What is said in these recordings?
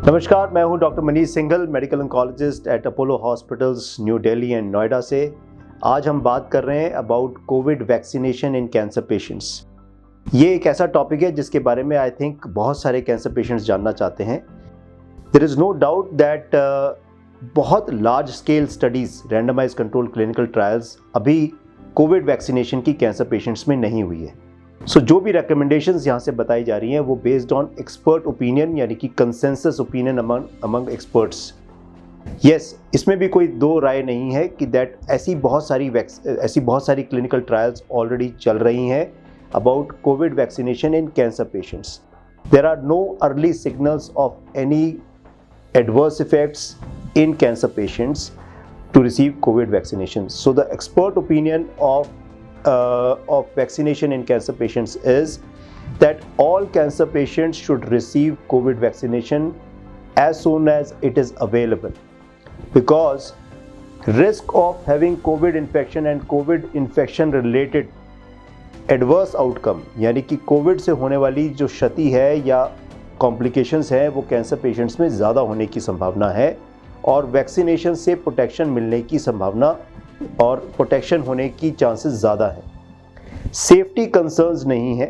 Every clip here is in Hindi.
नमस्कार, मैं हूं doctor Manish Singhal, medical oncologist at Apollo hospitals New Delhi and Noida से। आज हम बात कर रहे हैं about covid vaccination in cancer patients. ये एक ऐसा टॉपिक है जिसके बारे में आई थिंक बहुत सारे कैंसर पेशेंट्स जानना चाहते हैं। There is no doubt that बहुत large scale studies, randomize control clinical trials अभी कोविड वैक्सीनेशन की कैंसर पेशेंट्स में नहीं हुई है। जो भी रिकमेंडेशंस यहाँ से बताई जा रही हैं वो बेस्ड ऑन एक्सपर्ट ओपिनियन, यानी कि consensus opinion among experts. Yes, इसमें भी कोई दो राय नहीं है कि दैट ऐसी बहुत सारी क्लिनिकल ट्रायल्स ऑलरेडी चल रही हैं about covid vaccination in cancer patients. There are no early signals of any adverse effects in cancer patients to receive COVID vaccination. So the expert opinion of vaccination in cancer patients is that all cancer patients should receive COVID vaccination as soon as it is available, because risk of having COVID infection and COVID infection related adverse outcome, यानी कि कोविड से होने वाली जो क्षति है या कॉम्प्लिकेशंस हैं वो कैंसर पेशेंट्स में ज़्यादा होने की संभावना है, और वैक्सीनेशन से प्रोटेक्शन मिलने की संभावना और प्रोटेक्शन होने की चांसेस ज़्यादा है। सेफ्टी कंसर्न्स नहीं है,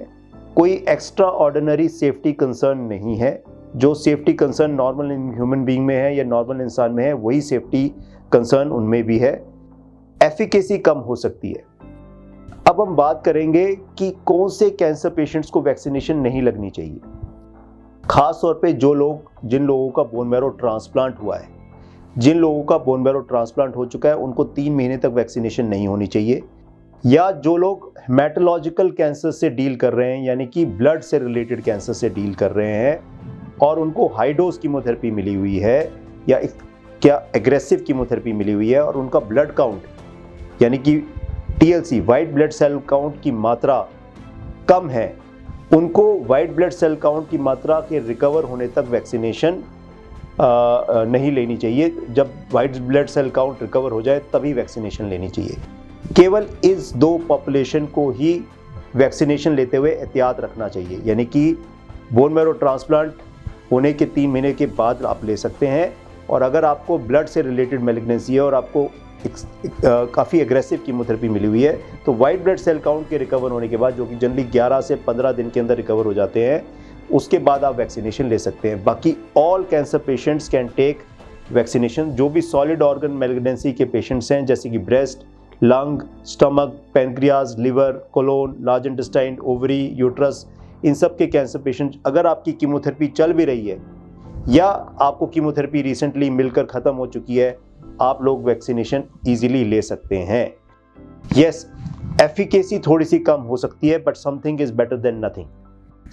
कोई एक्स्ट्रा ऑर्डिनरी सेफ्टी कंसर्न नहीं है। जो safety concern normal human being में है या नॉर्मल इंसान में है, वही सेफ्टी कंसर्न उनमें भी है। एफिकेसी कम हो सकती है। अब हम बात करेंगे कि कौन से कैंसर पेशेंट्स को वैक्सीनेशन नहीं लगनी चाहिए। खास तौर पे जिन लोगों का बोन मैरो ट्रांसप्लांट हुआ है, जिन लोगों का बोन मैरो ट्रांसप्लांट हो चुका है, उनको 3 महीने तक वैक्सीनेशन नहीं होनी चाहिए। या जो लोग हेमेटोलॉजिकल कैंसर से डील कर रहे हैं, यानी कि ब्लड से रिलेटेड कैंसर से डील कर रहे हैं और उनको हाई डोज कीमोथेरेपी मिली हुई है या क्या एग्रेसिव कीमोथेरेपी मिली हुई है और उनका ब्लड काउंट यानी कि TLC white blood cell count की मात्रा कम है, उनको वाइट ब्लड सेल काउंट की मात्रा के रिकवर होने तक वैक्सीनेशन नहीं लेनी चाहिए। जब white blood cell count recover हो जाए तभी वैक्सीनेशन लेनी चाहिए। केवल इस दो पॉपुलेशन को ही वैक्सीनेशन लेते हुए एहतियात रखना चाहिए, यानी कि बोन मैरो ट्रांसप्लांट होने के 3 महीने के बाद आप ले सकते हैं। और अगर आपको ब्लड से रिलेटेड मैलिग्नेंसी है और आपको काफ़ी एग्रेसिव कीमोथेरेपी मिली हुई है, तो वाइट ब्लड सेल काउंट के रिकवर होने के बाद, जो कि जनरली 11 से 15 दिन के अंदर रिकवर हो जाते हैं, उसके बाद आप वैक्सीनेशन ले सकते हैं। बाकी all cancer patients can take vaccination. जो भी सॉलिड ऑर्गन मैलिग्नेंसी के पेशेंट्स हैं, जैसे कि breast, lung, stomach, pancreas, liver, colon, large intestine, ovary, uterus, इन सब के कैंसर पेशेंट्स, अगर आपकी कीमोथेरेपी चल भी रही है या आपको कीमोथेरेपी रिसेंटली मिलकर ख़त्म हो चुकी है, आप लोग वैक्सीनेशन ईजिली ले सकते हैं। यस, एफिकेसी थोड़ी सी कम हो सकती है, but something is better than nothing.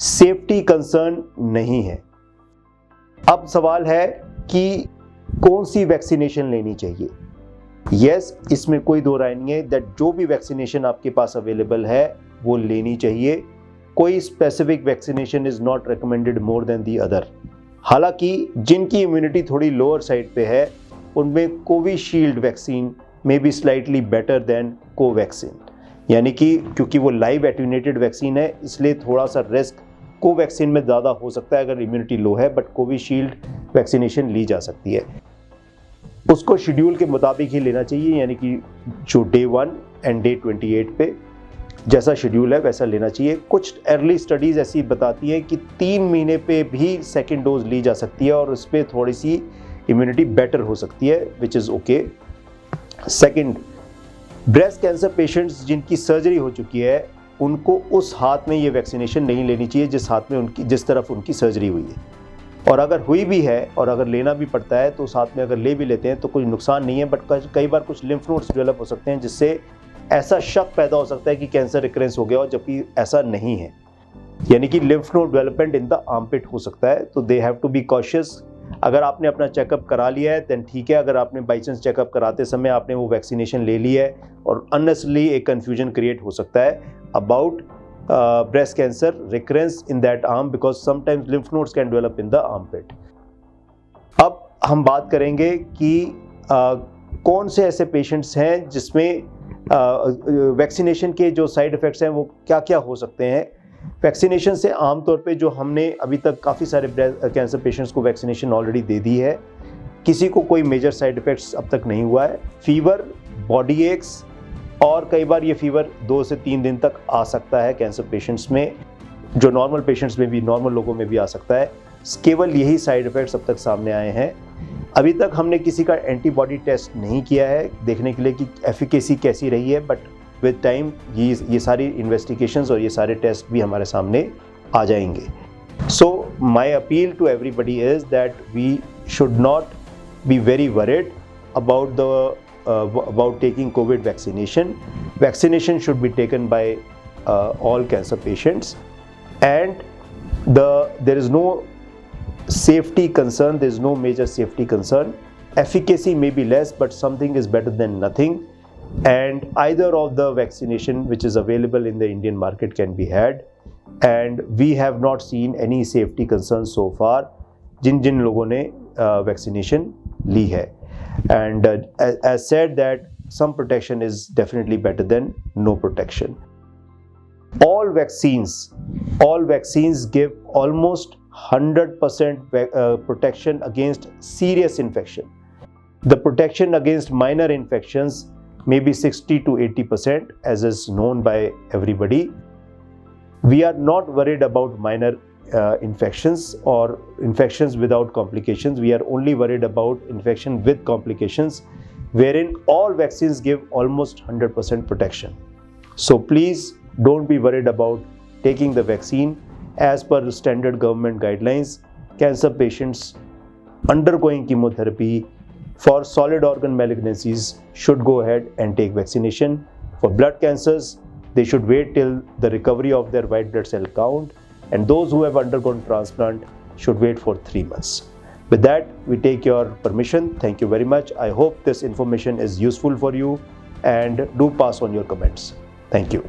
Safety concern नहीं है। अब सवाल है कि कौन सी वैक्सीनेशन लेनी चाहिए। यस, इसमें कोई दो राय नहीं है दैट जो भी वैक्सीनेशन आपके पास अवेलेबल है वो लेनी चाहिए। कोई specific vaccination is not recommended more than the other. हालांकि जिनकी इम्यूनिटी थोड़ी लोअर साइड पे है, उनमें कोविशील्ड वैक्सीन में be slightly better than Covaxin, यानी कि क्योंकि वो लाइव एट्यूनेटेड वैक्सीन है, इसलिए थोड़ा सा रिस्क कोवैक्सीन में ज़्यादा हो सकता है अगर इम्यूनिटी लो है, बट कोविशील्ड वैक्सीनेशन ली जा सकती है। उसको शेड्यूल के मुताबिक ही लेना चाहिए, यानी कि जो डे 1 एंड डे 28 पे जैसा शेड्यूल है वैसा लेना चाहिए। कुछ अर्ली स्टडीज़ ऐसी बताती हैं कि 3 महीने पे भी सेकेंड डोज ली जा सकती है और उस पर थोड़ी सी इम्यूनिटी बेटर हो सकती है, which is okay. Second, breast cancer patients जिनकी सर्जरी हो चुकी है, उनको उस हाथ में ये वैक्सीनेशन नहीं लेनी चाहिए जिस तरफ उनकी सर्जरी हुई है। और अगर हुई भी है और अगर लेना भी पड़ता है तो उस हाथ में अगर ले भी लेते हैं तो कोई नुकसान नहीं है, बट कई बार कुछ लिम्फ नोड्स डेवलप हो सकते हैं जिससे ऐसा शक पैदा हो सकता है कि कैंसर रिकरेंस हो गया हो, जबकि ऐसा नहीं है। यानी कि lymph node development in the armpit हो सकता है, तो they have to be cautious. अगर आपने अपना चेकअप करा लिया है दैन ठीक है। अगर आपने बाई चांस चेकअप कराते समय आपने वो वैक्सीनेशन ले ली है और अननेसेसरली एक कन्फ्यूजन क्रिएट हो सकता है about breast cancer recurrence in that arm, because sometimes lymph nodes can develop in the armpit. अब हम बात करेंगे कि कौन से ऐसे पेशेंट्स हैं जिसमें वैक्सीनेशन के जो साइड इफ़ेक्ट्स हैं वो क्या क्या हो सकते हैं। वैक्सीनेशन से आमतौर पे जो हमने अभी तक काफ़ी सारे कैंसर पेशेंट्स को वैक्सीनेशन ऑलरेडी दे दी है, किसी को कोई मेजर साइड इफ़ेक्ट्स अब तक नहीं हुआ है। फीवर, बॉडी एक्स और कई बार ये फीवर 2 से 3 दिन तक आ सकता है कैंसर पेशेंट्स में, जो नॉर्मल पेशेंट्स में भी, नॉर्मल लोगों में भी आ सकता है। केवल यही साइड इफ़ेक्ट्स अब तक सामने आए हैं। अभी तक हमने किसी का एंटीबॉडी टेस्ट नहीं किया है देखने के लिए कि एफिकेसी कैसी रही है, बट विद टाइम ये सारी इन्वेस्टिगेशंस और ये सारे टेस्ट भी हमारे सामने आ जाएंगे। So my appeal to everybody is that we should not be very worried about taking COVID vaccination. Vaccination should be taken by all cancer patients, and there is no safety concern. There is no major safety concern. Efficacy may be less, but something is better than nothing. And either of the vaccination which is available in the Indian market can be had, and we have not seen any safety concerns so far. जिन लोगों ने vaccination ली है, and as said that some protection is definitely better than no protection. All vaccines give almost 100% protection against serious infection. The protection against minor infections may be 60 to 80%, as is known by everybody. We are not worried about minor infections or infections without complications. We are only worried about infection with complications, wherein all vaccines give almost 100% protection. So please don't be worried about taking the vaccine. As per standard government guidelines, cancer patients undergoing chemotherapy for solid organ malignancies should go ahead and take vaccination. For blood cancers, they should wait till the recovery of their white blood cell count. And those who have undergone transplant should wait for 3 months. With that, we take your permission. Thank you very much. I hope this information is useful for you, and do pass on your comments. Thank you.